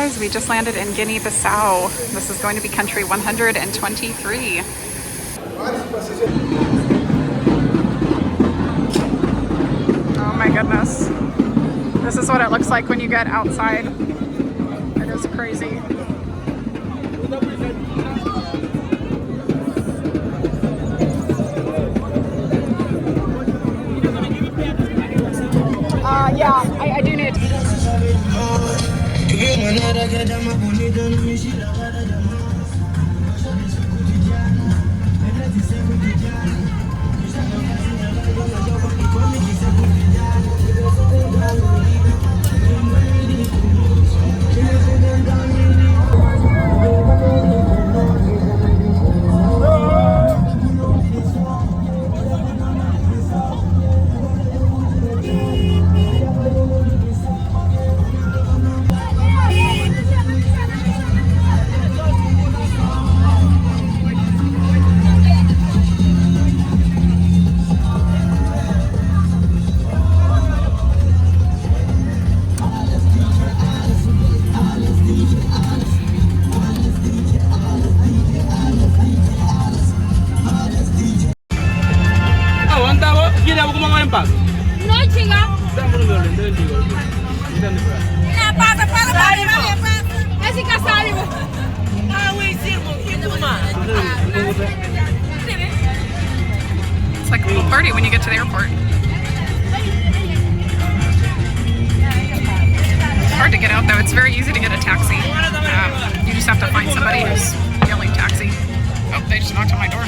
guys, we just landed in Guinea-Bissau. This is going to be country 123. Oh my goodness. This is what it looks like when you get outside. It is crazy. Yeah, I do need It's like a little party when you get to the airport. It's hard to get out though. It's very easy to get a taxi. You just have to find somebody who's yelling taxi. Oh, they just knocked on my door.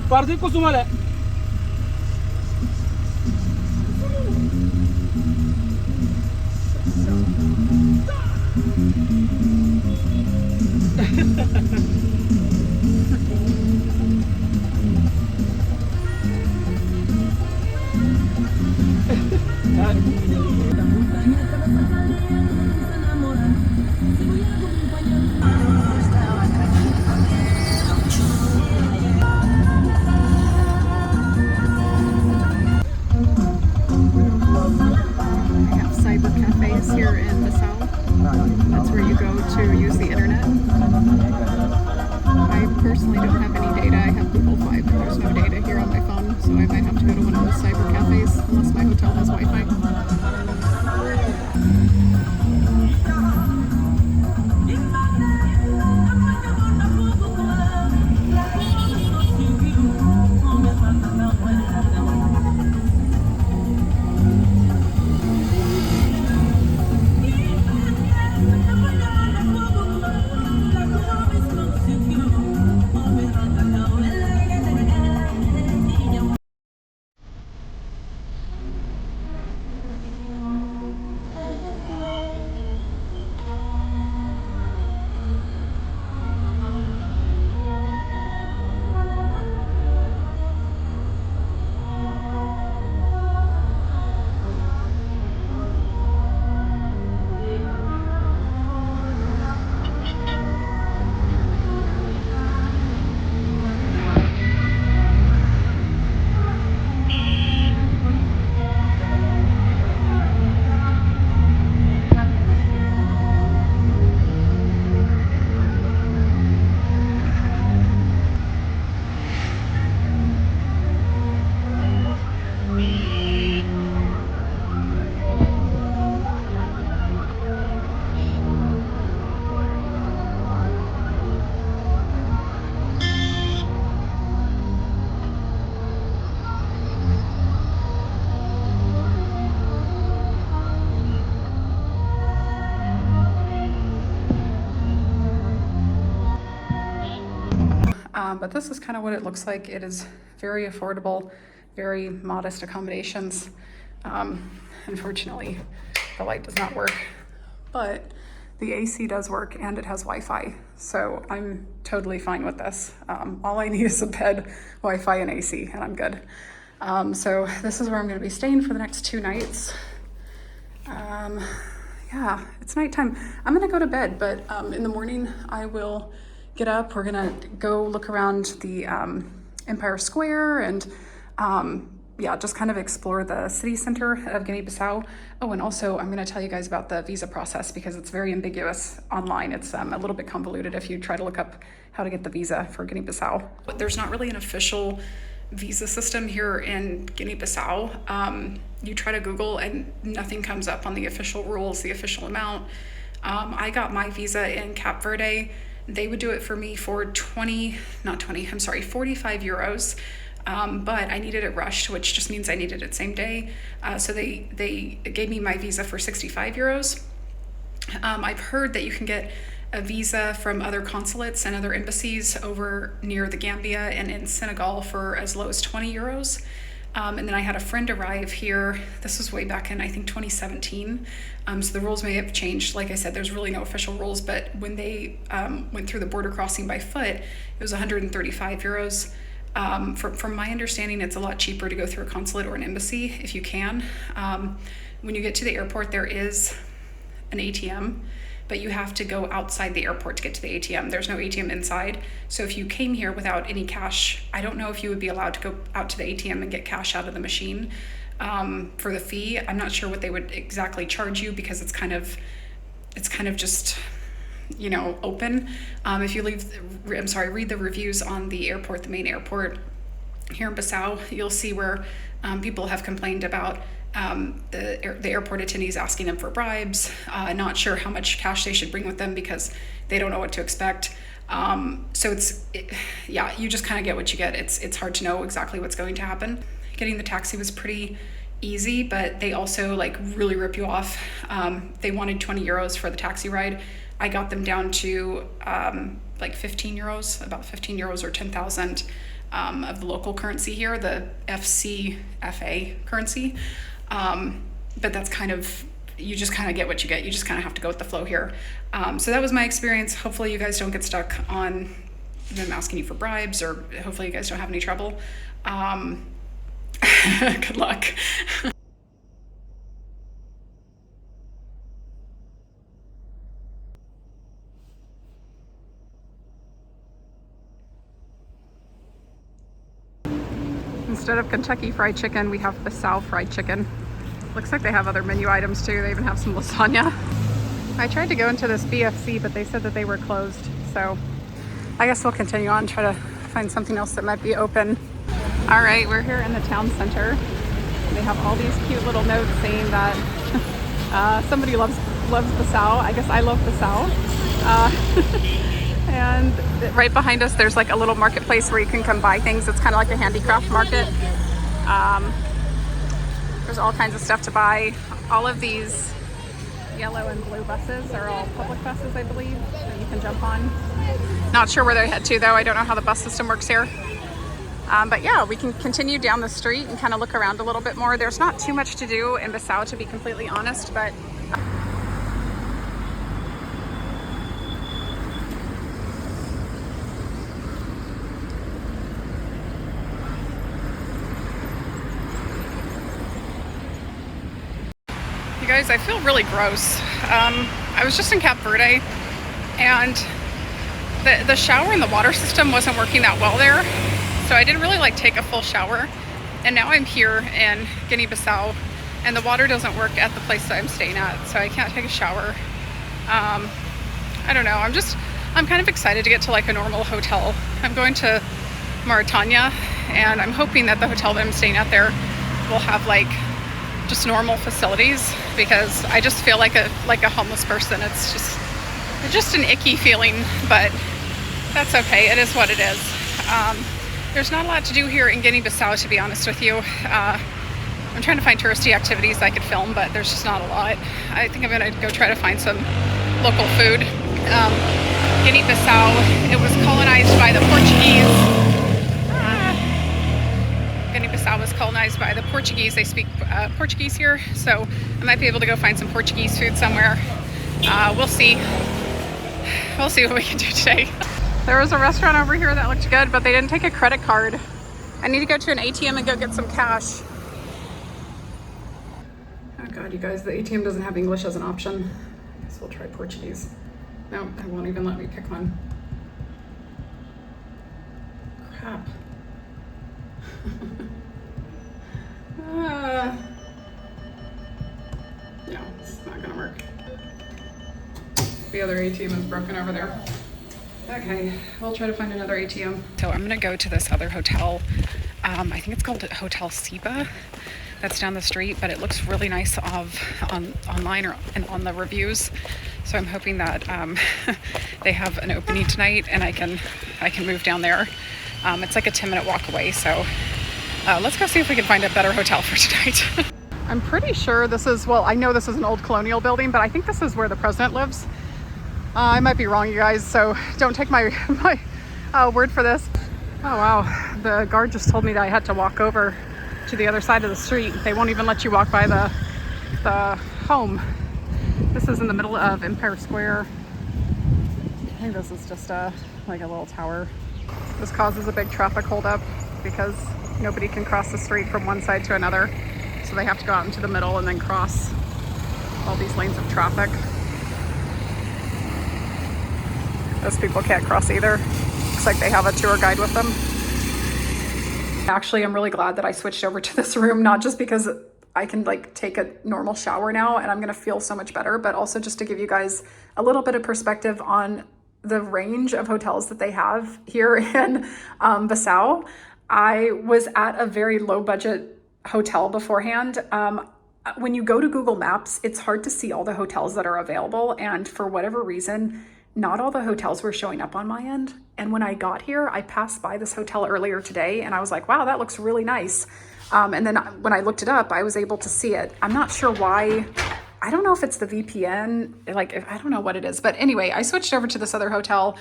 Parti kusumale. Here in Bissau. That's where you go to use the internet. I personally don't have any data. I have Google Fi, but there's no data here on my phone, so I might have to go to one of those cyber cafes unless my hotel has Wi-Fi. But this is kind of what it looks like. It is very affordable, very modest accommodations. Unfortunately, the light does not work, but the AC does work and it has Wi-Fi. So I'm totally fine with this. All I need is a bed, Wi-Fi, and AC, and I'm good. So this is where I'm gonna be staying for the next 2 nights. Yeah, it's nighttime. I'm gonna go to bed, but in the morning I will get up. We're gonna go look around the Empire Square and yeah, just kind of explore the city center of Guinea-Bissau. Oh, and also I'm gonna tell you guys about the visa process because it's very ambiguous online. It's a little bit convoluted if you try to look up how to get the visa for Guinea-Bissau. But there's not really an official visa system here in Guinea-Bissau. You try to Google and nothing comes up on the official rules, the official amount. I got my visa in Cape Verde. They would do it for me for 45 euros. But I needed it rushed, which just means I needed it same day. So they gave me my visa for 65 euros. I've heard that you can get a visa from other consulates and other embassies over near the Gambia and in Senegal for as low as 20 euros. And then I had a friend arrive here. This was way back in, I think, 2017. So the rules may have changed. Like I said, there's really no official rules, but when they went through the border crossing by foot, it was 135 euros. From my understanding, it's a lot cheaper to go through a consulate or an embassy if you can. When you get to the airport, there is an ATM, but you have to go outside the airport to get to the ATM. There's no ATM inside. So if you came here without any cash, I don't know if you would be allowed to go out to the ATM and get cash out of the machine for the fee. I'm not sure what they would exactly charge you because it's kind of just, you know, open. If you read the reviews on the airport, the main airport here in Bissau, you'll see where people have complained about the airport attendees asking them for bribes, not sure how much cash they should bring with them because they don't know what to expect. So yeah, you just kind of get what you get. It's hard to know exactly what's going to happen. Getting the taxi was pretty easy, but they also like really rip you off. They wanted 20 euros for the taxi ride. I got them down to like 15 euros, about 15 euros or 10,000 of the local currency here, the FCFA currency. But that's kind of, you just kind of get what you get. You just kind of have to go with the flow here. So that was my experience. Hopefully you guys don't get stuck on them asking you for bribes, or hopefully you guys don't have any trouble. Good luck. Instead of Kentucky Fried Chicken, we have Bissau Fried Chicken. Looks like they have other menu items too. They even have some lasagna. I tried to go into this BFC, but they said that they were closed. So I guess we'll continue on, try to find something else that might be open. All right, we're here in the town center. They have all these cute little notes saying that somebody loves Bissau. I guess I love Bissau. And right behind us, there's like a little marketplace where you can come buy things. It's kind of like a handicraft market. There's all kinds of stuff to buy. All of these yellow and blue buses are all public buses, I believe, that you can jump on. Not sure where they head to though. I don't know how the bus system works here. But yeah, we can continue down the street and kind of look around a little bit more. There's not too much to do in Bissau, to be completely honest, but you guys, I feel really gross. I was just in Cape Verde, and the shower and the water system wasn't working that well there, so I didn't really like take a full shower. And now I'm here in Guinea-Bissau, and the water doesn't work at the place that I'm staying at, so I can't take a shower. I don't know. I'm kind of excited to get to like a normal hotel. I'm going to Mauritania, and I'm hoping that the hotel that I'm staying at there will have like just normal facilities, because I just feel like a homeless person. It's just an icky feeling, but that's okay. It is what it is. There's not a lot to do here in Guinea-Bissau, to be honest with you. I'm trying to find touristy activities I could film, but there's just not a lot. I think I'm gonna go try to find some local food. Guinea-Bissau. It was colonized by the Portuguese. Guinea-Bissau was colonized by the Portuguese. They speak Portuguese here, so I might be able to go find some Portuguese food somewhere. We'll see. We'll see what we can do today. There was a restaurant over here that looked good, but they didn't take a credit card. I need to go to an ATM and go get some cash. Oh God, you guys, the ATM doesn't have English as an option. I guess we'll try Portuguese. No, it won't even let me pick one. Crap. No, it's not gonna work. The other ATM is broken over there. Okay, we'll try to find another ATM. So I'm gonna go to this other hotel. I think it's called Hotel Siba. That's down the street, but it looks really nice online or on the reviews. So I'm hoping that they have an opening tonight and I can move down there. It's like a 10-minute walk away. So let's go see if we can find a better hotel for tonight. I'm pretty sure this is, well, I know this is an old colonial building, but I think this is where the president lives. I might be wrong, you guys, so don't take my word for this. Oh wow, the guard just told me that I had to walk over to the other side of the street. They won't even let you walk by the home. This is in the middle of Empire Square. I think this is just like a little tower. This causes a big traffic holdup because nobody can cross the street from one side to another. So they have to go out into the middle and then cross all these lanes of traffic. Those people can't cross either. Looks like they have a tour guide with them. Actually, I'm really glad that I switched over to this room, not just because I can like take a normal shower now and I'm gonna feel so much better, but also just to give you guys a little bit of perspective on the range of hotels that they have here in Bissau. I was at a very low budget hotel beforehand. When you go to Google Maps, it's hard to see all the hotels that are available, and for whatever reason, not all the hotels were showing up on my end. And when I got here, I passed by this hotel earlier today and I was like, wow, that looks really nice. And then when I looked it up, I was able to see it. I'm not sure why. I don't know if it's the VPN, I don't know what it is. But anyway, I switched over to this other hotel.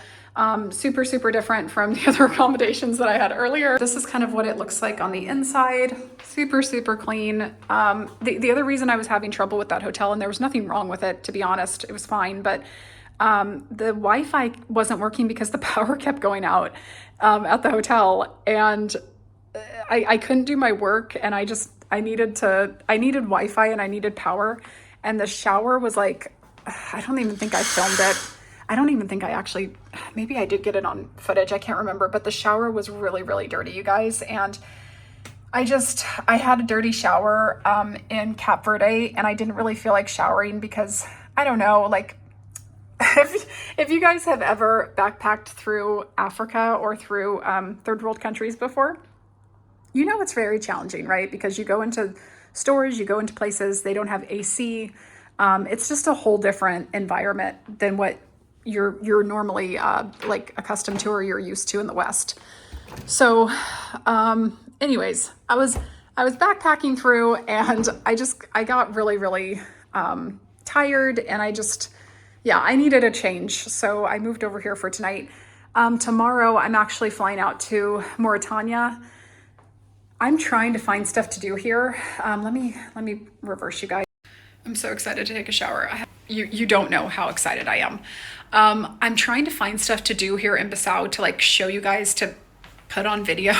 Super, super different from the other accommodations that I had earlier. This is kind of what it looks like on the inside. Super, super clean. The other reason I was having trouble with that hotel, and there was nothing wrong with it, to be honest, it was fine, but the Wi-Fi wasn't working because the power kept going out at the hotel, and I couldn't do my work, and I needed Wi-Fi and I needed power, and the shower was like, I don't even think I filmed it. I don't even think I actually, maybe I did get it on footage, I can't remember, but the shower was really, really dirty, you guys, and I had a dirty shower in Cape Verde, and I didn't really feel like showering because, I don't know, like, if you guys have ever backpacked through Africa or through third world countries before, you know it's very challenging, right? Because you go into stores, you go into places, they don't have AC. It's just a whole different environment than what you're normally like accustomed to or you're used to in the West. So anyways, I was backpacking through, and I got really, really tired, and I needed a change. So I moved over here for tonight. Tomorrow I'm actually flying out to Mauritania. I'm trying to find stuff to do here. Let me reverse you guys. I'm so excited to take a shower. You don't know how excited I am. I'm trying to find stuff to do here in Bissau to like show you guys, to put on video.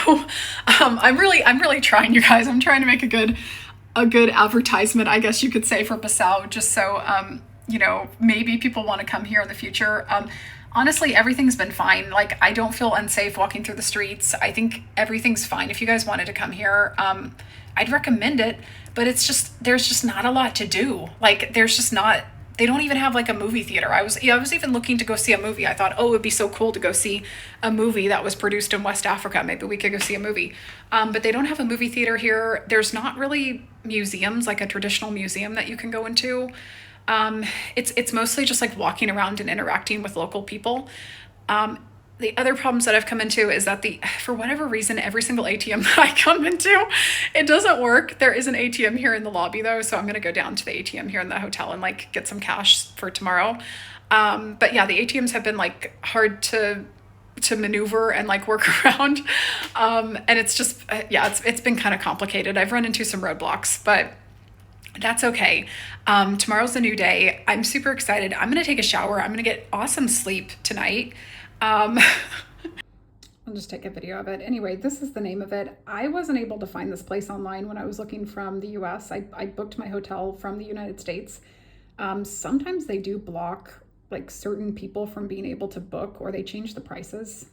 I'm really trying, you guys. I'm trying to make a good advertisement, I guess you could say, for Bissau, just so you know, maybe people want to come here in the future. Honestly, everything's been fine. Like, I don't feel unsafe walking through the streets. I think everything's fine. If you guys wanted to come here, I'd recommend it, but there's just not a lot to do. Like, they don't even have like a movie theater. I was even looking to go see a movie. I thought, oh, it would be so cool to go see a movie that was produced in West Africa. Maybe we could go see a movie. But they don't have a movie theater here. There's not really museums, like a traditional museum that you can go into. It's mostly just like walking around and interacting with local people. The other problems that I've come into is that for whatever reason, every single ATM that I come into, it doesn't work. There is an ATM here in the lobby though, so I'm going to go down to the ATM here in the hotel and like get some cash for tomorrow. But yeah, the ATMs have been like hard to maneuver and like work around. And it's just, yeah, it's been kind of complicated. I've run into some roadblocks, but that's okay. Tomorrow's a new day. I'm super excited. I'm going to take a shower. I'm going to get awesome sleep tonight. I'll just take a video of it. Anyway, this is the name of it. I wasn't able to find this place online when I was looking from the US. I booked my hotel from the United States. Sometimes they do block like certain people from being able to book, or they change the prices.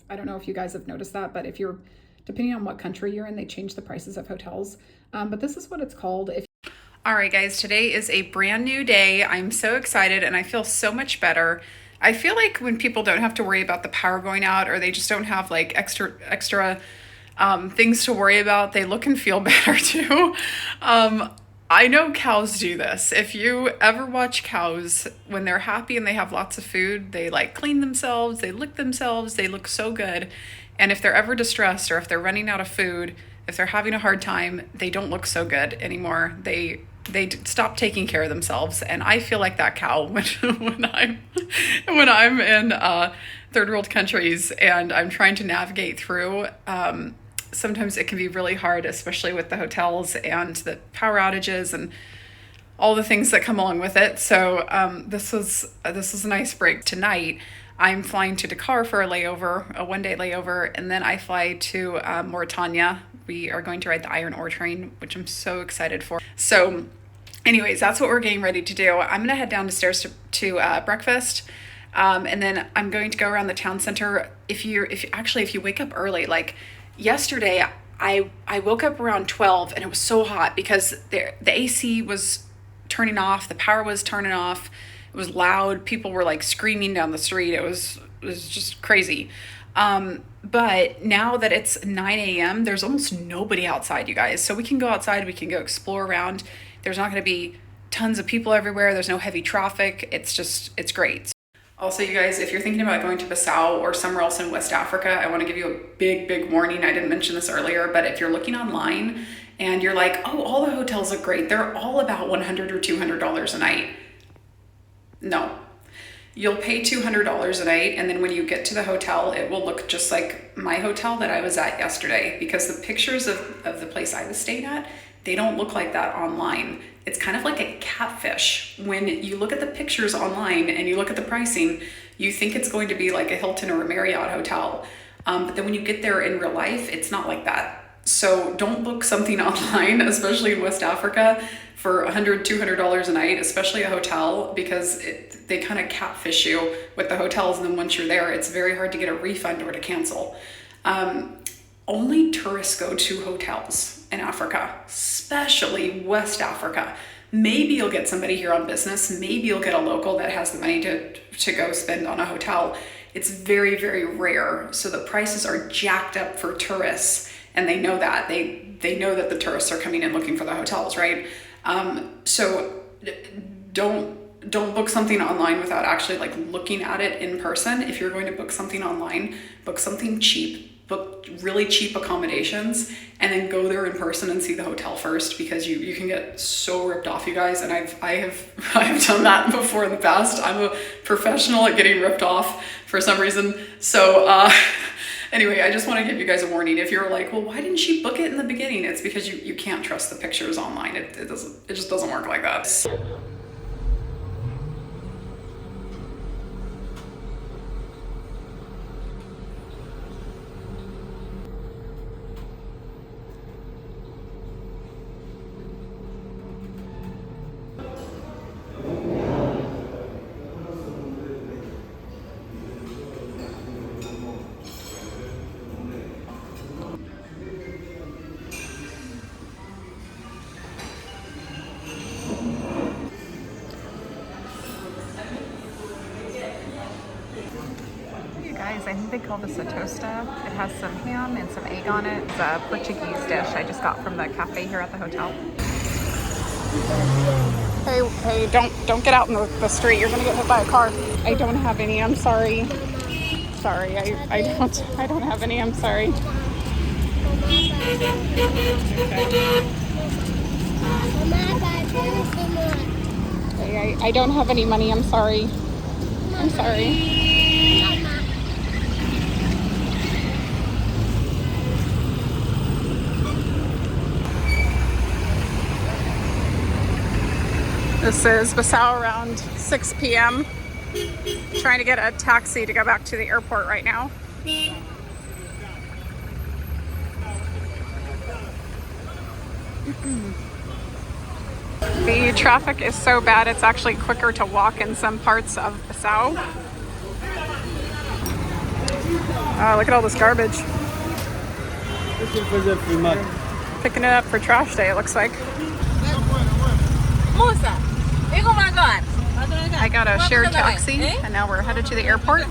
I don't know if you guys have noticed that, but if you're, depending on what country you're in, they change the prices of hotels. But this is what it's called. All right, guys, today is a brand new day. I'm so excited and I feel so much better. I feel like when people don't have to worry about the power going out, or they just don't have like extra things to worry about, they look and feel better too. I know cows do this. If you ever watch cows, when they're happy and they have lots of food, they like clean themselves, they lick themselves, they look so good. And if they're ever distressed, or if they're running out of food, if they're having a hard time, they don't look so good anymore. They stop taking care of themselves. And I feel like that cow when I'm in third world countries and I'm trying to navigate through. Sometimes it can be really hard, especially with the hotels and the power outages and all the things that come along with it. So this was a nice break. Tonight, I'm flying to Dakar for a layover, a one-day layover, and then I fly to Mauritania. We are going to ride the iron ore train, which I'm so excited for. So anyways, that's what we're getting ready to do. I'm going to head down the stairs to breakfast. And then I'm going to go around the town center. If you wake up early, like yesterday, I woke up around 12 and it was so hot because the AC was turning off, the power was turning off. It was loud. People were like screaming down the street. It was just crazy. But now that it's 9 a.m., there's almost nobody outside, you guys. So we can go outside, we can go explore around. There's not going to be tons of people everywhere. There's no heavy traffic. It's great. Also, you guys, if you're thinking about going to Bissau or somewhere else in West Africa, I want to give you a big warning. I didn't mention this earlier, but if you're looking online and you're like, oh, all the hotels look great, they're all about $100 or $200 a night. No. You'll pay $200 a night, and then when you get to the hotel, it will look just like my hotel that I was at yesterday, because the pictures of the place I was staying at, they don't look like that online. It's kind of like a catfish. When you look at the pictures online and you look at the pricing, you think it's going to be like a Hilton or a Marriott hotel. But then when you get there in real life, it's not like that. So don't book something online, especially in West Africa, for $100, $200 a night, especially a hotel, because they kind of catfish you with the hotels. And then once you're there, it's very hard to get a refund or to cancel. Only tourists go to hotels in Africa, especially West Africa. Maybe you'll get somebody here on business. Maybe you'll get a local that has the money to go spend on a hotel. It's very rare. So the prices are jacked up for tourists. And they know that. They know that the tourists are coming in looking for the hotels, right? So don't book something online without actually like looking at it in person. If you're going to book something online, book something cheap, book really cheap accommodations, and then go there in person and see the hotel first, because you can get so ripped off, you guys. And I have done that before in the past. I'm a professional at getting ripped off for some reason. So anyway, I just want to give you guys a warning. If you're like, well, why didn't she book it in the beginning? It's because you can't trust the pictures online. It just doesn't work like that. Guys, I think they call this a tosta. It has some ham and some egg on it. It's a Portuguese dish I just got from the cafe here at the hotel. Hey, don't get out in the street. You're gonna get hit by a car. I don't have any, I'm sorry. Sorry, I don't have any, I'm sorry. Okay, I don't have any money, I'm sorry. I'm sorry. This is Bissau around 6 p.m. Trying to get a taxi to go back to the airport right now. The traffic is so bad, it's actually quicker to walk in some parts of Bissau. Look at all this garbage. Picking it up for trash day, it looks like. I got a shared taxi, and now we're headed to the airport.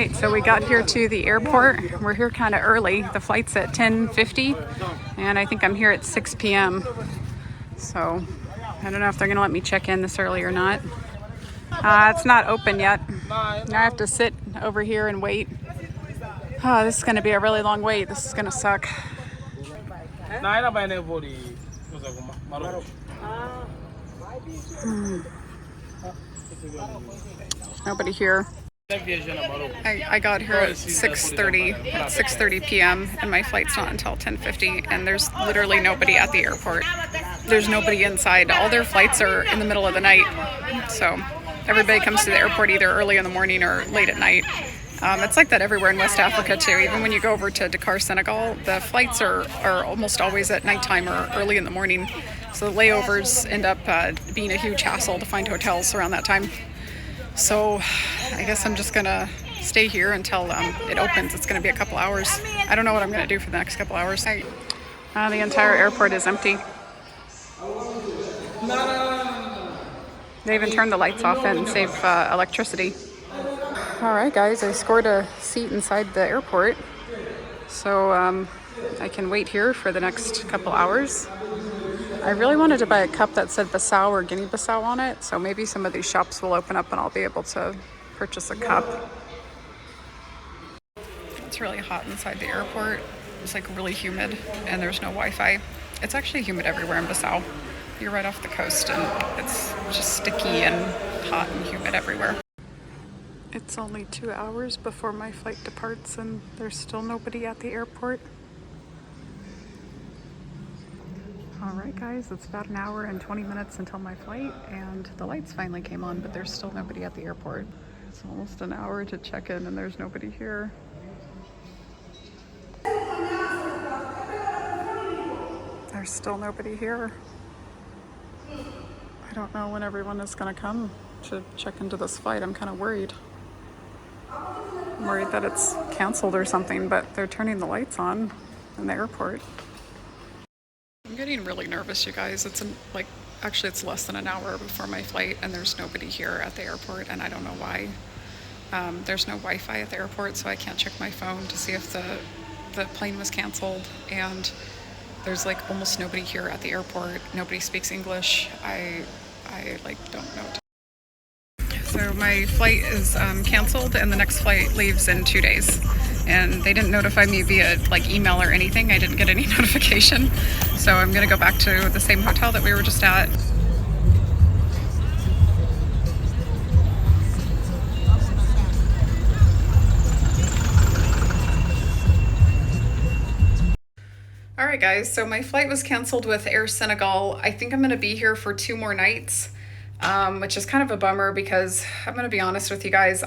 right, so we got here to the airport. We're here kind of early. The flight's at 10:50, and I think I'm here at 6 p.m. So I don't know if they're gonna let me check in this early or not. It's not open yet. Now I have to sit over here and wait. Oh, this is gonna be a really long wait. This is gonna suck. Nobody here. I got here at 6:30 p.m. and my flight's not until 10:50, and there's literally nobody at the airport. There's nobody inside. All their flights are in the middle of the night, so everybody comes to the airport either early in the morning or late at night. It's like that everywhere in West Africa too. Even when you go over to Dakar, Senegal, the flights are almost always at nighttime or early in the morning. So the layovers end up being a huge hassle to find hotels around that time. So I guess I'm just gonna stay here until it opens. It's gonna be a couple hours. I don't know what I'm gonna do for the next couple hours. The entire airport is empty. They even turned the lights off and save electricity. All right, guys, I scored a seat inside the airport, so I can wait here for the next couple hours. I really wanted to buy a cup that said Bissau or Guinea-Bissau on it, so maybe some of these shops will open up and I'll be able to purchase a cup. It's really hot inside the airport. It's like really humid and there's no Wi-Fi. It's actually humid everywhere in Bissau. You're right off the coast and it's just sticky and hot and humid everywhere. It's only 2 hours before my flight departs and there's still nobody at the airport. All right, guys, it's about an hour and 20 minutes until my flight, and the lights finally came on, but there's still nobody at the airport. It's almost an hour to check in, and there's nobody here. There's still nobody here. I don't know when everyone is going to come to check into this flight. I'm kind of worried. I'm worried that it's canceled or something, but they're turning the lights on in the airport. I'm getting really nervous, you guys. It's actually it's less than an hour before my flight and there's nobody here at the airport and I don't know why. There's no Wi-Fi at the airport, so I can't check my phone to see if the plane was canceled, and there's like almost nobody here at the airport. Nobody speaks English. I don't know. So my flight is canceled and the next flight leaves in 2 days. And they didn't notify me via email or anything. I didn't get any notification. So I'm gonna go back to the same hotel that we were just at. All right, guys, so my flight was canceled with Air Senegal. I think I'm gonna be here for 2 more nights, which is kind of a bummer because I'm gonna be honest with you guys,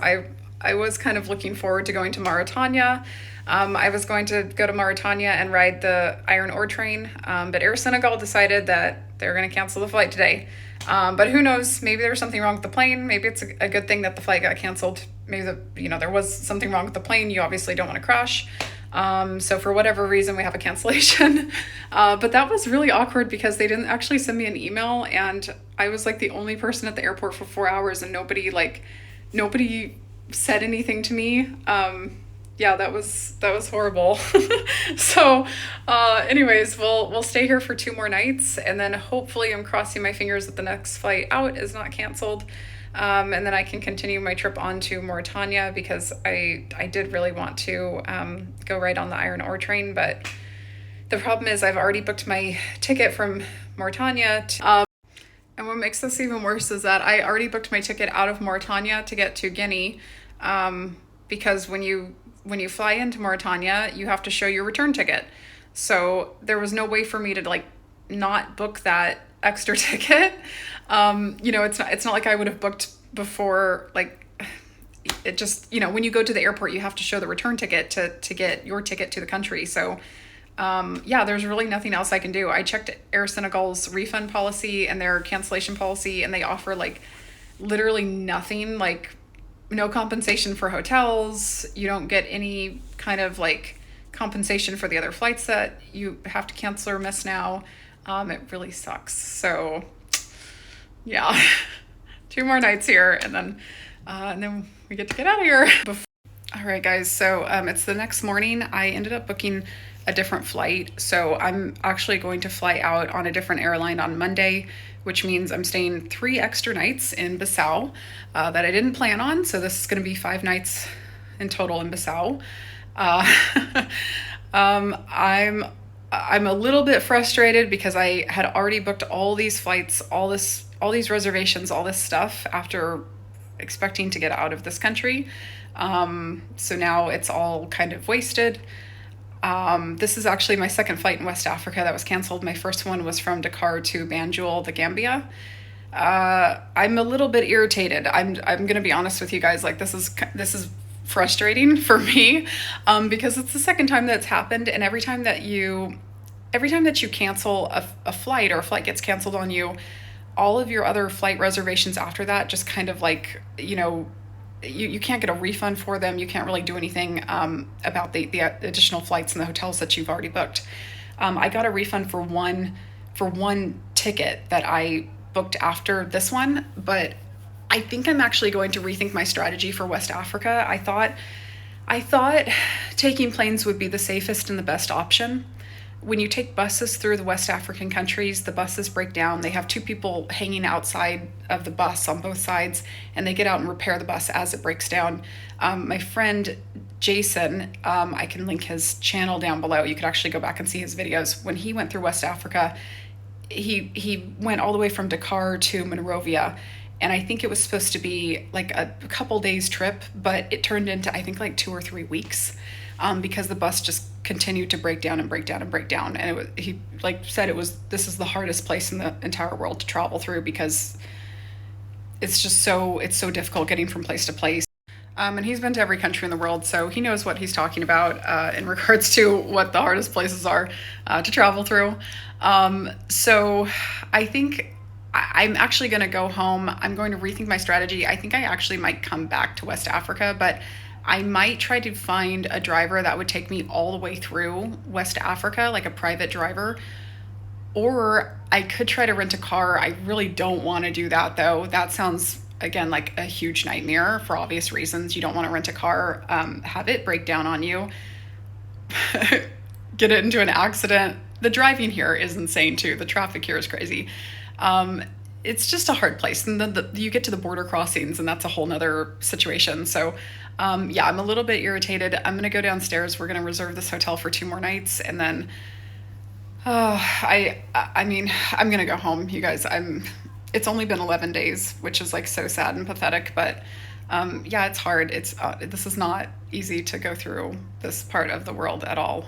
I was kind of looking forward to going to Mauritania. I was going to go to Mauritania and ride the iron ore train, but Air Senegal decided that they're going to cancel the flight today. But who knows? Maybe there was something wrong with the plane. Maybe it's a good thing that the flight got canceled. Maybe there was something wrong with the plane. You obviously don't want to crash. So for whatever reason, we have a cancellation. But that was really awkward because they didn't actually send me an email, and I was like the only person at the airport for 4 hours, and nobody said anything to me. Yeah, that was horrible. So anyways, we'll stay here for 2 more nights, and then hopefully I'm crossing my fingers that the next flight out is not canceled, and then I can continue my trip on to Mauritania, because I did really want to go right on the iron ore train, but the problem is I've already booked my ticket from Mauritania to, and what makes this even worse is that I already booked my ticket out of Mauritania to get to Guinea, because when you fly into Mauritania, you have to show your return ticket. So there was no way for me to not book that extra ticket. It's not like I would have booked before. It just, when you go to the airport, you have to show the return ticket to get your ticket to the country. So there's really nothing else I can do. I checked Air Senegal's refund policy and their cancellation policy, and they offer literally nothing, no compensation for hotels. You don't get any kind of compensation for the other flights that you have to cancel or miss now. It really sucks. So yeah, 2 more nights here, and then we get to get out of here. All right, guys, so it's the next morning. I ended up booking a different flight. So I'm actually going to fly out on a different airline on Monday, which means I'm staying 3 extra nights in Bissau that I didn't plan on. So this is going to be 5 nights in total in Bissau. I'm a little bit frustrated because I had already booked all these flights, all these reservations, all this stuff after expecting to get out of this country. So now it's all kind of wasted. This is actually my second flight in West Africa that was canceled. My first one was from Dakar to Banjul, the Gambia. I'm a little bit irritated. I'm going to be honest with you guys. Like, this is frustrating for me, because it's the second time that's happened. And every time that you cancel a flight, or a flight gets canceled on you, all of your other flight reservations after that just kind of like, you can't get a refund for them. You can't really do anything about the additional flights and the hotels that you've already booked. I got a refund for one ticket that I booked after this one, but I think I'm actually going to rethink my strategy for West Africa. I thought taking planes would be the safest and the best option. When you take buses through the West African countries, the buses break down. They have two people hanging outside of the bus on both sides, and they get out and repair the bus as it breaks down. My friend Jason, I can link his channel down below. You could actually go back and see his videos. When he went through West Africa, he went all the way from Dakar to Monrovia, and I think it was supposed to be like a couple days trip, but it turned into, I think, like 2 or 3 weeks, because the bus just continued to break down and break down and break down. And he said this is the hardest place in the entire world to travel through, because it's so difficult getting from place to place. And he's been to every country in the world, so he knows what he's talking about in regards to what the hardest places are to travel through. So I think I'm actually going to go home. I'm going to rethink my strategy. I think I actually might come back to West Africa, but I might try to find a driver that would take me all the way through West Africa, like a private driver. Or I could try to rent a car. I really don't want to do that, though. That sounds, again, like a huge nightmare for obvious reasons. You don't want to rent a car, have it break down on you, get it into an accident. The driving here is insane, too. The traffic here is crazy. It's just a hard place. And then you get to the border crossings, and that's a whole nother situation. So, yeah, I'm a little bit irritated. I'm going to go downstairs. We're going to reserve this hotel for 2 more nights. And then, I mean, I'm going to go home, you guys. It's only been 11 days, which is like so sad and pathetic. But, yeah, it's hard. This is not easy to go through this part of the world at all.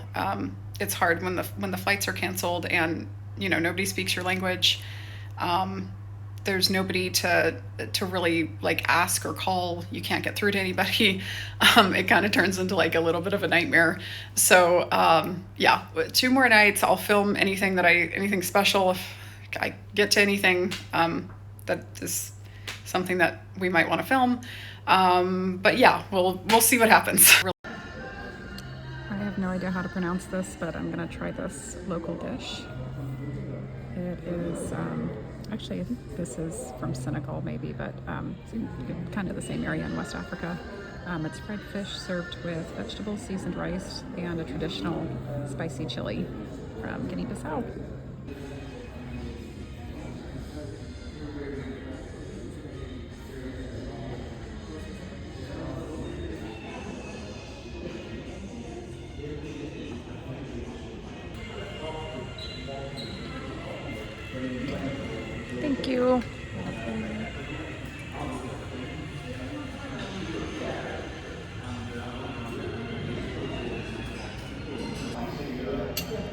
It's hard when the flights are canceled and, nobody speaks your language. There's nobody to really like ask or call. You can't get through to anybody. It kind of turns into like a little bit of a nightmare. So, yeah, 2 more nights. I'll film anything special if I get to anything, that is something that we might want to film. But yeah, we'll see what happens. I have no idea how to pronounce this, but I'm gonna try this local dish. It is, actually, I think this is from Senegal maybe, but kind of the same area in West Africa. It's fried fish served with vegetables, seasoned rice, and a traditional spicy chili from Guinea-Bissau. Thank you.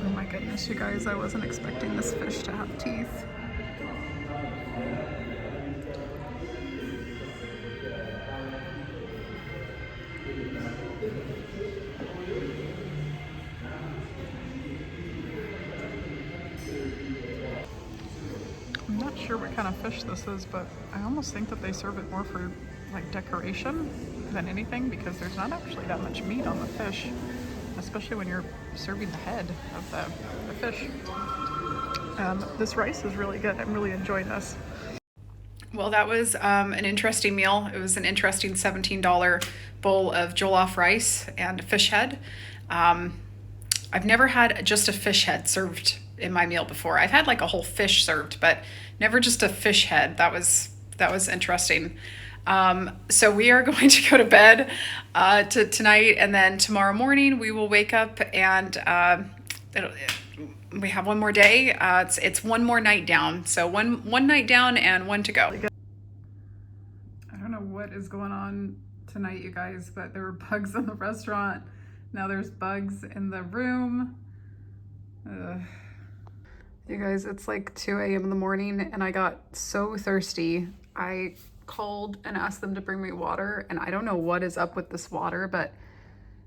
Oh my goodness, you guys, I wasn't expecting this fish to have teeth. I'm not sure what kind of fish this is, but I almost think that they serve it more for like decoration than anything, because there's not actually that much meat on the fish, especially when you're serving the head of the fish. This rice is really good. I'm really enjoying this. Well, that was an interesting meal. It was an interesting $17 bowl of jollof rice and fish head. I've never had just a fish head served in my meal before. I've had like a whole fish served, but never just a fish head. That was interesting. So we are going to go to bed tonight, and then tomorrow morning we will wake up and we have one more day. It's one more night down. So one night down and one to go. I don't know what is going on tonight, you guys, but there were bugs in the restaurant. Now there's bugs in the room. You guys, it's like 2 a.m. in the morning and I got so thirsty. I called and asked them to bring me water, and I don't know what is up with this water, but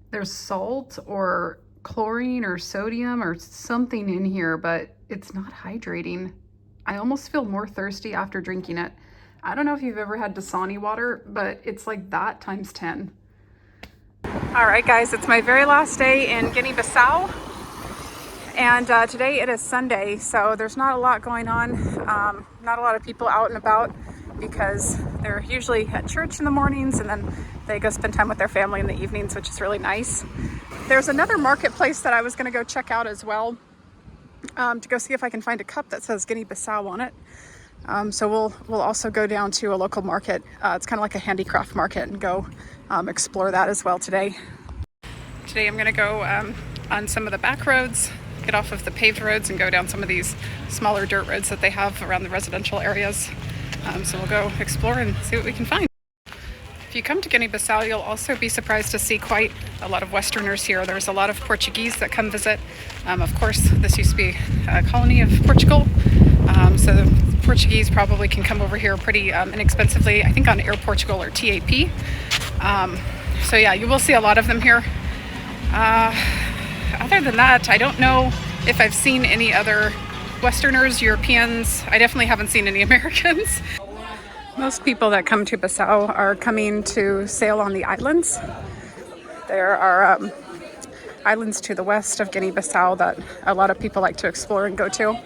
there's salt or chlorine or sodium or something in here, but it's not hydrating. I almost feel more thirsty after drinking it. I don't know if you've ever had Dasani water, but it's like that times 10. All right, guys, it's my very last day in Guinea-Bissau. And today it is Sunday, so there's not a lot going on. Not a lot of people out and about because they're usually at church in the mornings and then they go spend time with their family in the evenings, which is really nice. There's another marketplace that I was gonna go check out as well, to go see if I can find a cup that says Guinea-Bissau on it. So we'll also go down to a local market. It's kind of like a handicraft market, and go explore that as well today. Today I'm gonna go on some of the back roads, get off of the paved roads and go down some of these smaller dirt roads that they have around the residential areas. So we'll go explore and see what we can find. If you come to Guinea-Bissau, you'll also be surprised to see quite a lot of Westerners here. There's a lot of Portuguese that come visit. Of course, this used to be a colony of Portugal. So the Portuguese probably can come over here pretty inexpensively, I think on Air Portugal or TAP. So yeah, you will see a lot of them here. Other than that, I don't know if I've seen any other Westerners, Europeans. I definitely haven't seen any Americans. Most people that come to Bissau are coming to sail on the islands. There are islands to the west of Guinea-Bissau that a lot of people like to explore and go to.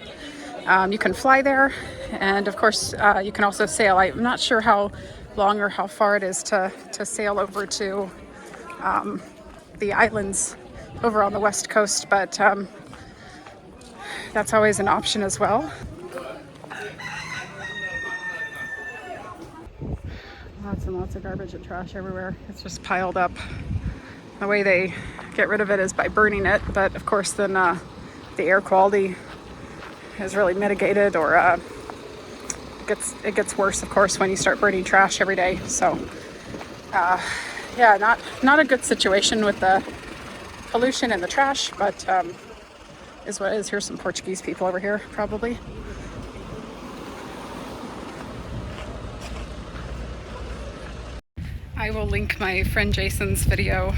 You can fly there, and of course you can also sail. I'm not sure how long or how far it is to sail over to the islands over on the west coast, but that's always an option as well. Lots and lots of garbage and trash everywhere. It's just piled up. The way they get rid of it is by burning it, but of course then the air quality is really mitigated, or it gets worse, of course, when you start burning trash every day. So yeah, not a good situation with the pollution and the trash, but is what it is. Here's some Portuguese people over here, probably. I will link my friend Jason's video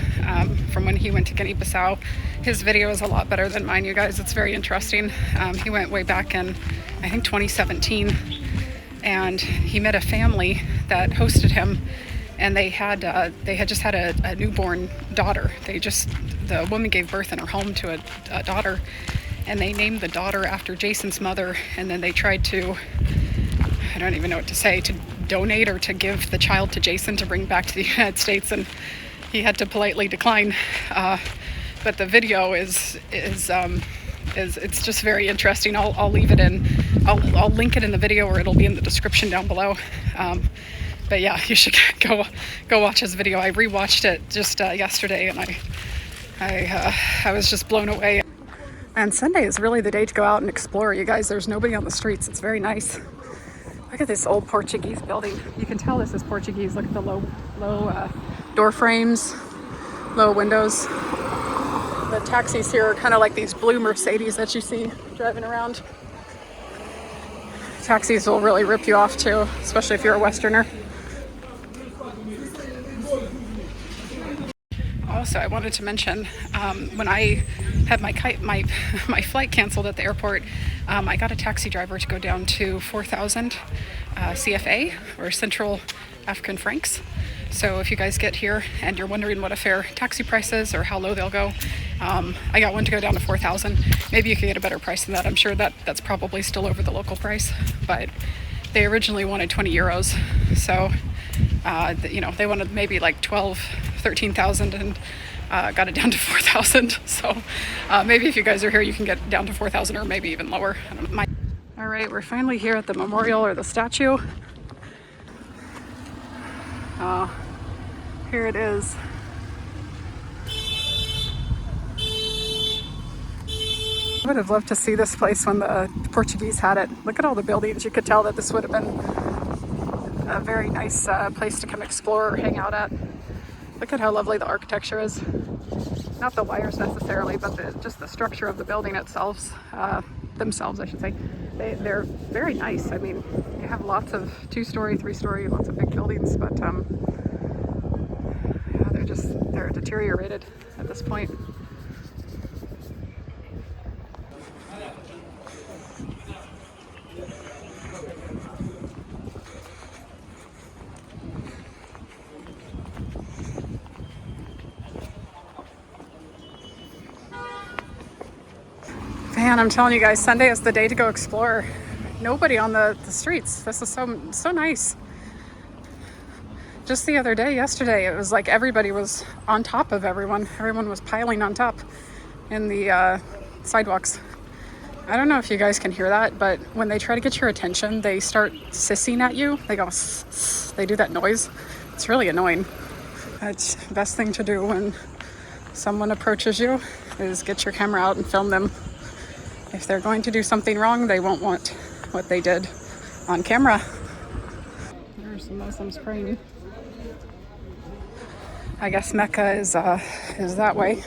from when he went to Guinea-Bissau. His video is a lot better than mine, you guys. It's very interesting. He went way back in, I think, 2017, and he met a family that hosted him, and they had just had a newborn daughter. The woman gave birth in her home to a daughter, and they named the daughter after Jason's mother, and then they tried to, I don't even know what to say, to donate or to give the child to Jason to bring back to the United States, and he had to politely decline. But the video is it's just very interesting. I'll leave it in. I'll link it in the video, or it'll be in the description down below. But yeah, you should go watch his video. I rewatched it just yesterday, and I was just blown away. And Sunday is really the day to go out and explore, you guys. There's nobody on the streets. It's very nice. Look at this old Portuguese building. You can tell this is Portuguese. Look at the low door frames, low windows. The taxis here are kind of like these blue Mercedes that you see driving around. Taxis will really rip you off too, especially if you're a Westerner. Also, I wanted to mention, when I had my flight canceled at the airport, I got a taxi driver to go down to 4,000 CFA, or Central African francs. So if you guys get here and you're wondering what a fair taxi price is or how low they'll go, I got one to go down to 4,000. Maybe you could get a better price than that. I'm sure that's probably still over the local price, but they originally wanted 20 euros. So, they wanted maybe like 13,000, and got it down to 4,000. So maybe if you guys are here, you can get down to 4,000 or maybe even lower. All right, we're finally here at the memorial, or the statue. Here it is. I would have loved to see this place when the Portuguese had it. Look at all the buildings. You could tell that this would have been a very nice place to come explore or hang out at. Look at how lovely the architecture is. Not the wires necessarily, but just the structure of the building itself, themselves, I should say. They're very nice. I mean, you have lots of 2-story, 3-story, lots of big buildings, but yeah, they're deteriorated at this point. Man, I'm telling you guys, Sunday is the day to go explore. Nobody on the streets. This is so nice. Just the other day, yesterday, it was like everybody was on top of everyone. Everyone was piling on top in the sidewalks. I don't know if you guys can hear that, but when they try to get your attention, they start sissing at you. They go, they do that noise. It's really annoying. It's the best thing to do when someone approaches you is get your camera out and film them. If they're going to do something wrong, they won't want what they did on camera. There's some Muslims praying. I guess Mecca is that way.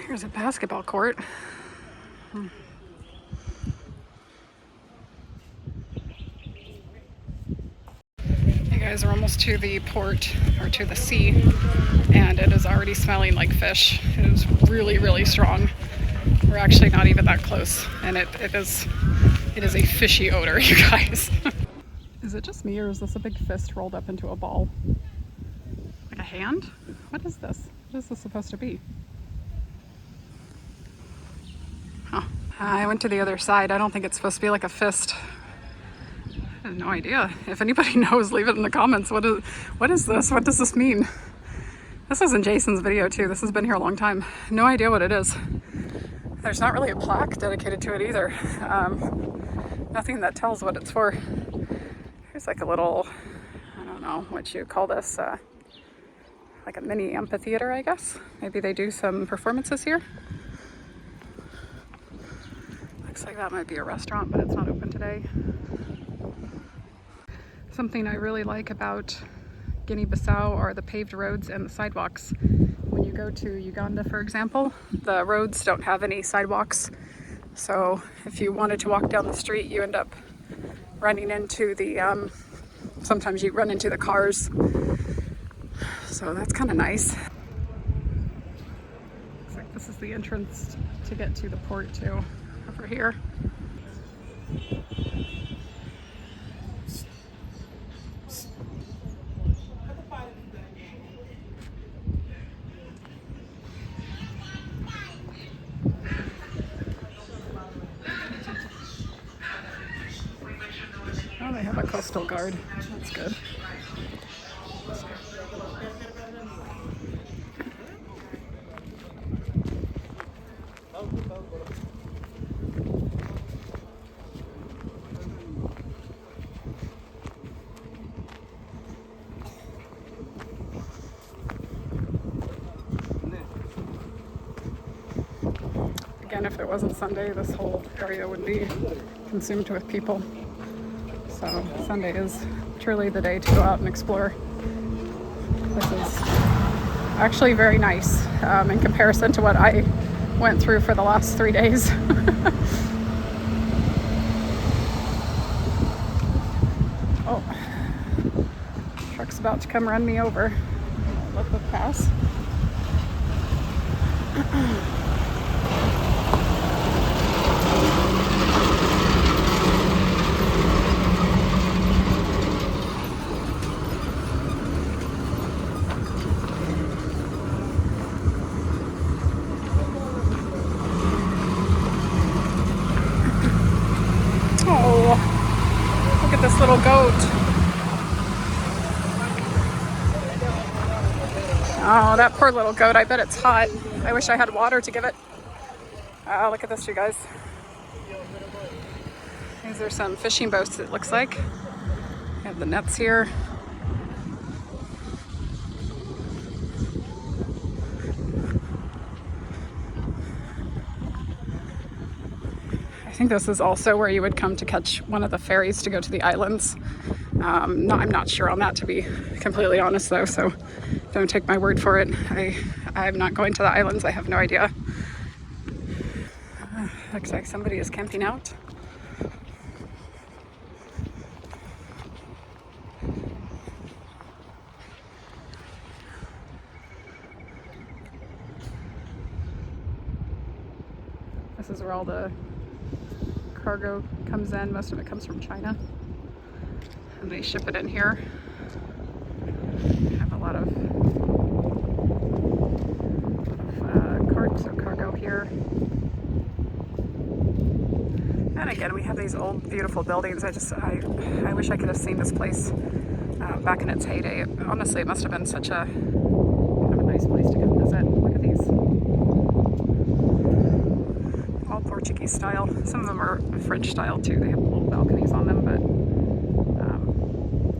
Here's a basketball court. You guys are almost to the port, or to the sea, and it is already smelling like fish. It is really, really strong. We're actually not even that close, and it is a fishy odor, you guys. Is it just me, or is this a big fist rolled up into a ball? Like a hand? What is this? What is this supposed to be? Huh. I went to the other side. I don't think it's supposed to be like a fist. I have no idea. If anybody knows, leave it in the comments. What is this? What does this mean? This is in Jason's video too. This has been here a long time. No idea what it is. There's not really a plaque dedicated to it either. Nothing that tells what it's for. Here's like a little, I don't know what you call this, like a mini amphitheater, I guess. Maybe they do some performances here. Looks like that might be a restaurant, but it's not open today. Something I really like about Guinea-Bissau are the paved roads and the sidewalks. When you go to Uganda, for example, the roads don't have any sidewalks. So if you wanted to walk down the street, you end up running into the, sometimes you run into the cars. So that's kind of nice. Looks like this is the entrance to get to the port too, over here. Oh, they have a coastal guard. That's good. Again, if it wasn't Sunday, this whole area would be consumed with people. So Sunday is truly the day to go out and explore. This is actually very nice in comparison to what I went through for the last 3 days. Oh, truck's about to come run me over. Let them pass. Oh, look at this little goat. Oh, that poor little goat. I bet it's hot. I wish I had water to give it. Oh, look at this, you guys. These are some fishing boats, it looks like. We have the nets here. I think this is also where you would come to catch one of the ferries to go to the islands. I'm not sure on that, to be completely honest, though, so don't take my word for it. I'm not going to the islands. I have no idea. Looks like somebody is camping out. This is where all the cargo comes in. Most of it comes from China, and they ship it in here. We have a lot of carts of cargo here. And again, we have these old, beautiful buildings. I wish I could have seen this place back in its heyday. Honestly, it must have been such a kind of a nice place to come visit. Look at these. All Portuguese style. Some of them are French style too. They have little balconies on them, but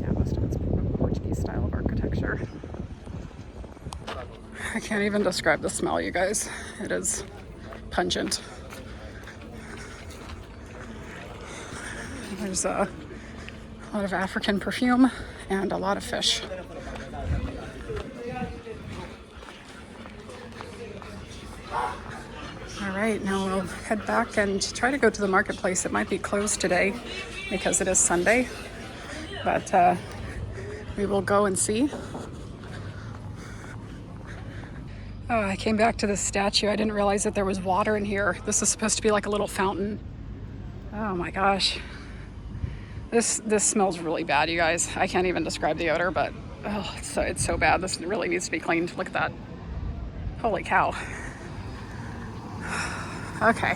yeah, most of it's Portuguese style of architecture. I can't even describe the smell, you guys. It is pungent. There's a lot of African perfume and a lot of fish. All right, now we'll head back and try to go to the marketplace. It might be closed today because it is Sunday, but we will go and see. Oh, I came back to this statue. I didn't realize that there was water in here. This is supposed to be like a little fountain. Oh my gosh. This smells really bad, you guys. I can't even describe the odor, but oh, it's so bad. This really needs to be cleaned. Look at that. Holy cow. Okay.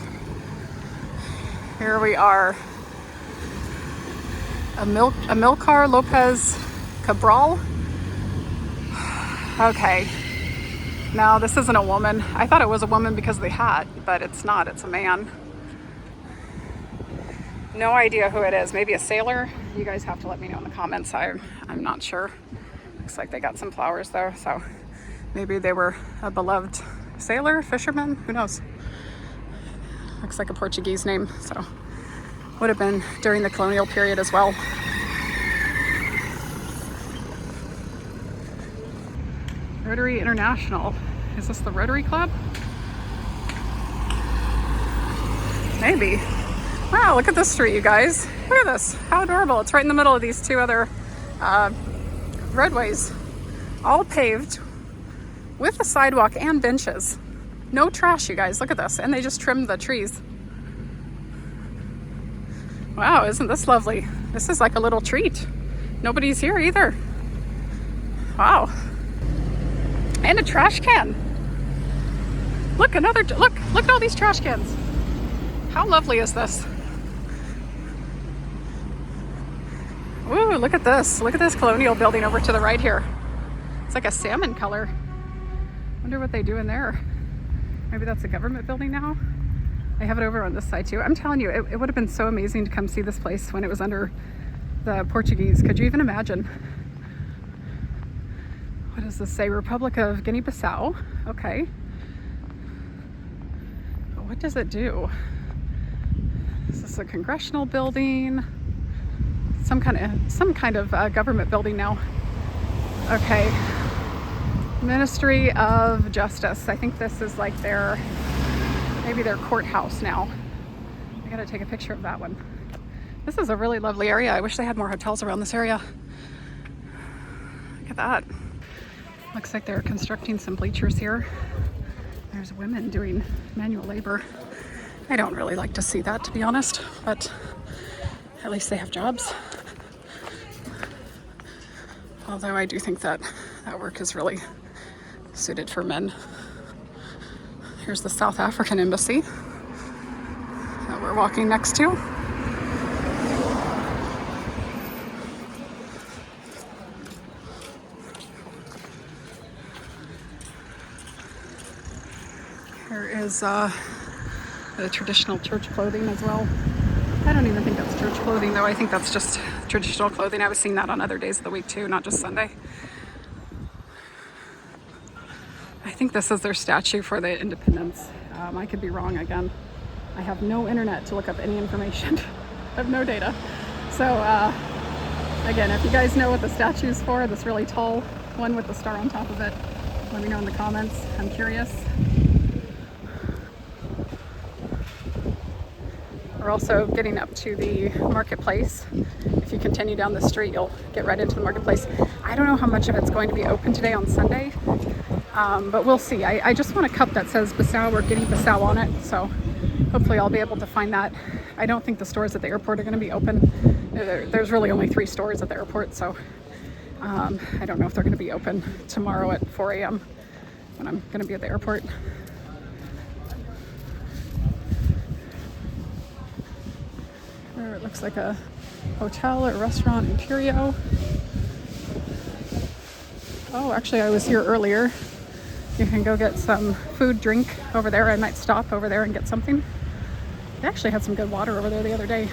Here we are. Amilcar Lopez Cabral. Okay. Now, this isn't a woman. I thought it was a woman because of the hat, but it's not. It's a man. No idea who it is. Maybe a sailor? You guys have to let me know in the comments. I'm not sure. Looks like they got some flowers though, so maybe they were a beloved sailor, fisherman, who knows? Looks like a Portuguese name, so would have been during the colonial period as well. Rotary International. Is this the Rotary Club? Maybe. Wow, look at this street, you guys. Look at this. How adorable. It's right in the middle of these two other roadways. All paved with a sidewalk and benches. No trash, you guys. Look at this. And they just trimmed the trees. Wow, isn't this lovely? This is like a little treat. Nobody's here either. Wow. And a trash can. Look, look at all these trash cans. How lovely is this? Ooh, look at this. Look at this colonial building over to the right here. It's like a salmon color. Wonder what they do in there. Maybe that's a government building now. I have it over on this side too. I'm telling you, it would have been so amazing to come see this place when it was under the Portuguese. Could you even imagine? What does this say? Republic of Guinea-Bissau. Okay. But what does it do? Is this a congressional building? Some kind of government building now. Okay. Ministry of Justice. I think this is like maybe their courthouse now. I gotta take a picture of that one. This is a really lovely area. I wish they had more hotels around this area. Look at that. Looks like they're constructing some bleachers here. There's women doing manual labor. I don't really like to see that, to be honest, but at least they have jobs. Although I do think that work is really suited for men. Here's the South African embassy that we're walking next to. Here is the traditional church clothing as well. I don't even think that's church clothing though. I think that's just traditional clothing. I was seeing that on other days of the week too, not just Sunday. I think this is their statue for the independence. I could be wrong again. I have no internet to look up any information. I have no data. So again, if you guys know what the statue is for, this really tall one with the star on top of it, let me know in the comments. I'm curious. We're also getting up to the marketplace. If you continue down the street, you'll get right into the marketplace. I don't know how much of it's going to be open today on Sunday, but we'll see. I just want a cup that says Bissau or Guinea-Bissau on it, so hopefully I'll be able to find that. I don't think the stores at the airport are going to be open. There's really only 3 stores at the airport, so I don't know if they're going to be open tomorrow at 4 a.m. when I'm going to be at the airport. It looks like a hotel or restaurant in Curio. Oh, actually I was here earlier. You can go get some food, drink over there. I might stop over there and get something. They actually had some good water over there the other day.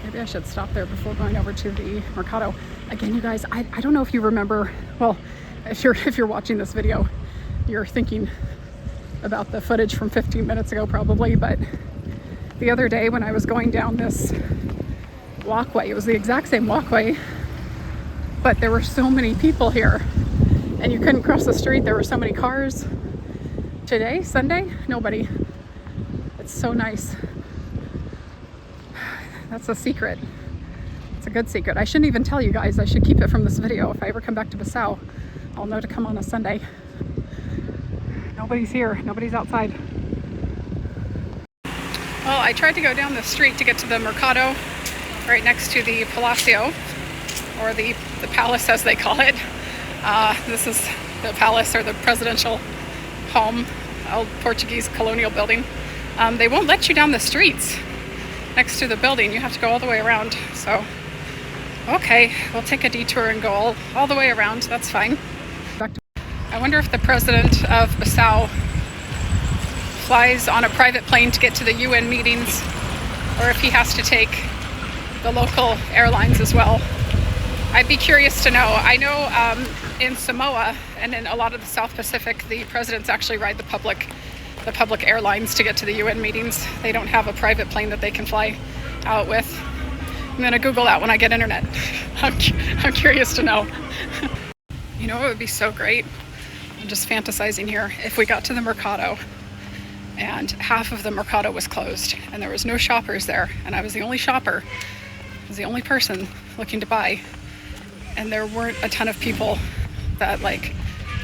Maybe I should stop there before going over to the Mercado. Again, you guys, I don't know if you remember, well, if you're watching this video, you're thinking about the footage from 15 minutes ago probably, but the other day when I was going down this walkway, it was the exact same walkway, but there were so many people here and you couldn't cross the street. There were so many cars. Today, Sunday, nobody. It's so nice. That's a secret. It's a good secret. I shouldn't even tell you guys. I should keep it from this video. If I ever come back to Bissau, I'll know to come on a Sunday. Nobody's here. Nobody's outside. Well, I tried to go down the street to get to the Mercado right next to the Palacio, or the palace as they call it. This is the palace, or the presidential home, old Portuguese colonial building. They won't let you down the streets next to the building. You have to go all the way around. So, okay, we'll take a detour and go all the way around. That's fine. I wonder if the president of Bissau flies on a private plane to get to the UN meetings, or if he has to take the local airlines as well. I'd be curious to know. I know in Samoa and in a lot of the South Pacific, the presidents actually ride the public airlines to get to the UN meetings. They don't have a private plane that they can fly out with. I'm gonna Google that when I get internet. I'm curious to know. You know what would be so great? I'm just fantasizing here. If we got to the Mercado and half of the Mercado was closed and there was no shoppers there, and I was the only shopper, I was the only person looking to buy, and there weren't a ton of people that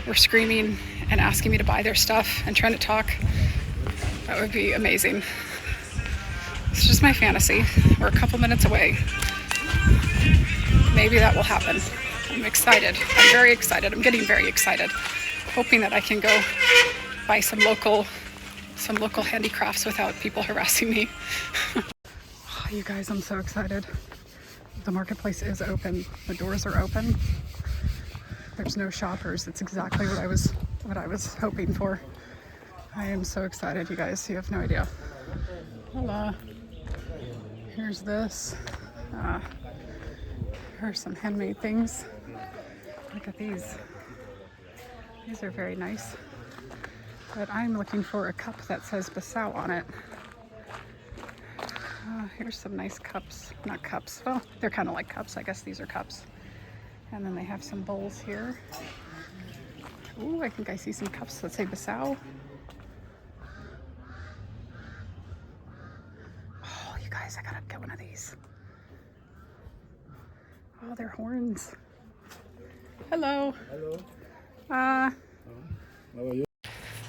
were screaming and asking me to buy their stuff and trying to talk. That would be amazing. It's just my fantasy. We're a couple minutes away. Maybe that will happen. I'm excited. I'm very excited. I'm getting very excited. Hoping that I can go buy some local handicrafts without people harassing me. Oh, you guys, I'm so excited. The marketplace is open. The doors are open. There's no shoppers. It's exactly what I was hoping for. I am so excited, you guys. You have no idea. Hola. Here's this. Here's some handmade things. Look at these. These are very nice. But I'm looking for a cup that says Bissau on it. Here's some nice cups. Not cups. Well, they're kind of like cups. I guess these are cups. And then they have some bowls here. Ooh, I think I see some cups that say Bissau. Oh, you guys, I gotta get one of these. Oh, they're horns. Hello. Hello. How are you?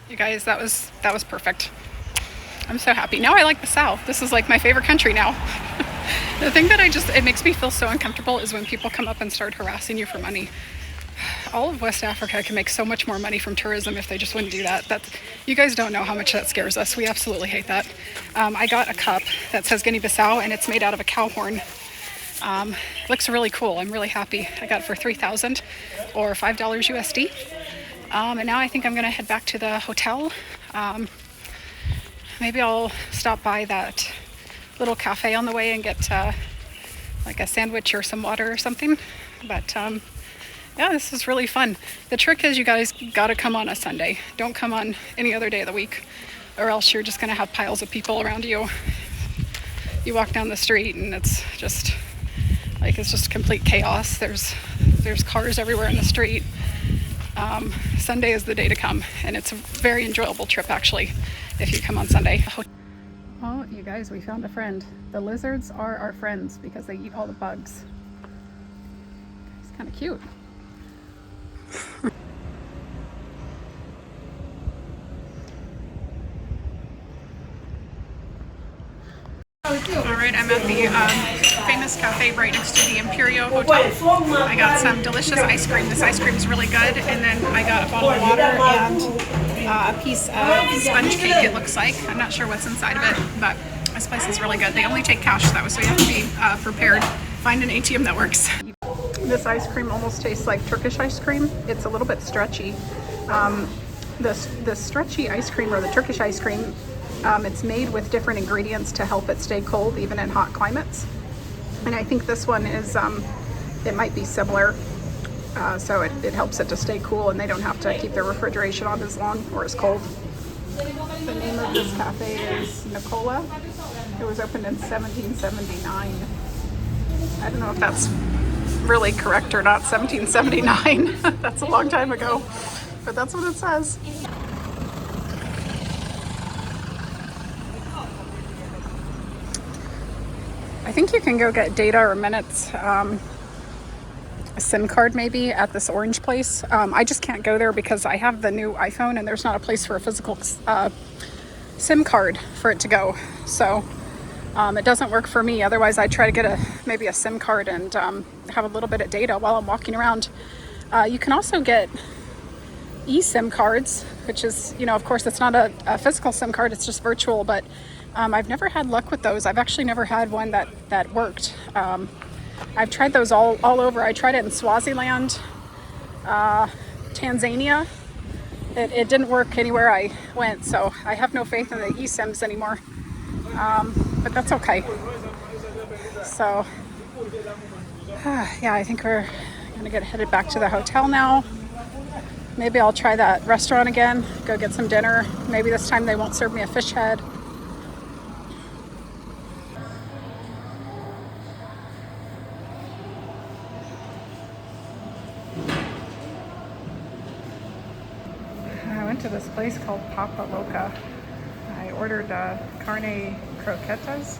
You guys, that was perfect. I'm so happy. Now I like Bissau. This is like my favorite country now. The thing that it makes me feel so uncomfortable is when people come up and start harassing you for money. All of West Africa can make so much more money from tourism if they just wouldn't do that. You guys don't know how much that scares us. We absolutely hate that. I got a cup that says Guinea-Bissau and it's made out of a cow horn. Looks really cool. I'm really happy. I got it for $3,000 or $5 USD. And now I think I'm gonna head back to the hotel. Maybe I'll stop by that little cafe on the way and get like a sandwich or some water or something. But yeah, this is really fun. The trick is you guys gotta come on a Sunday. Don't come on any other day of the week. or else you're just going to have piles of people around you. You walk down the street and it's just complete chaos. There's cars everywhere in the street. Sunday is the day to come, and it's a very enjoyable trip actually if you come on Sunday. Oh, you guys, we found a friend. The lizards are our friends because they eat all the bugs. It's kind of cute. Alright, I'm at the famous cafe right next to the Imperio Hotel. I got some delicious ice cream. This ice cream is really good. And then I got a bottle of water and a piece of sponge cake, it looks like. I'm not sure what's inside of it, but this place is really good. They only take cash though, so you have to be prepared. Find an ATM that works. This ice cream almost tastes like Turkish ice cream. It's a little bit stretchy. The stretchy ice cream, or the Turkish ice cream, it's made with different ingredients to help it stay cold even in hot climates. And I think this one is, it might be similar. So it helps it to stay cool and they don't have to keep their refrigeration on as long or as cold. The name of this cafe is Nicola. It was opened in 1779. I don't know if that's really correct or not, 1779. That's a long time ago, but that's what it says. I think you can go get data or minutes, a SIM card maybe at this orange place. I just can't go there because I have the new iPhone and there's not a place for a physical SIM card for it to go. So it doesn't work for me. Otherwise I try to get maybe a SIM card and have a little bit of data while I'm walking around. You can also get eSIM cards, which is, of course it's not a physical SIM card, it's just virtual, but I've never had luck with those. I've actually never had one that worked. I've tried those all over. I tried it in Swaziland, Tanzania. It didn't work anywhere I went, so I have no faith in the eSIMs anymore. But that's okay. So, yeah, I think we're gonna get headed back to the hotel now. Maybe I'll try that restaurant again, go get some dinner. Maybe this time they won't serve me a fish head. To this place called Papa Loca. I ordered carne croquetas.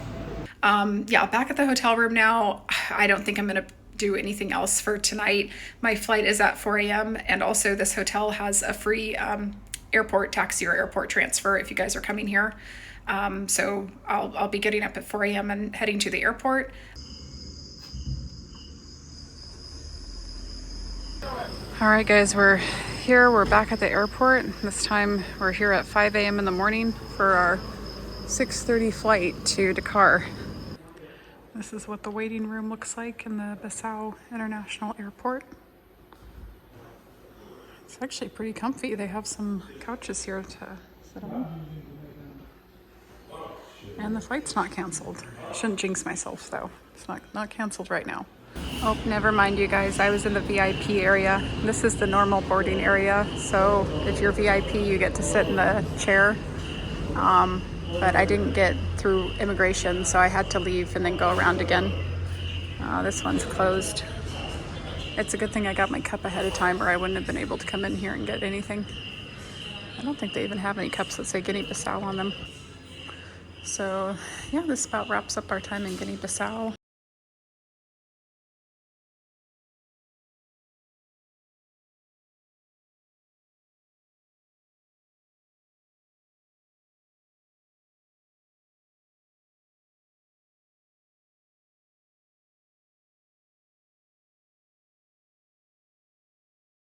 Yeah, back at the hotel room now. I don't think I'm gonna do anything else for tonight. My flight is at 4 a.m. and also this hotel has a free airport taxi or airport transfer if you guys are coming here. So I'll be getting up at 4 a.m. and heading to the airport. All right, guys, we're back at the airport. This time we're here at 5 a.m. in the morning for our 6:30 flight to Dakar. This is what the waiting room looks like in the Bissau International Airport. It's actually pretty comfy. They have some couches here to sit on. And the flight's not canceled. I shouldn't jinx myself though. It's not canceled right now. Oh, never mind you guys, I was in the VIP area. This is the normal boarding area, so if you're VIP you get to sit in the chair. But I didn't get through immigration, so I had to leave and then go around again. This one's closed. It's a good thing I got my cup ahead of time or I wouldn't have been able to come in here and get anything. I don't think they even have any cups that say Guinea-Bissau on them. So yeah, this about wraps up our time in Guinea-Bissau.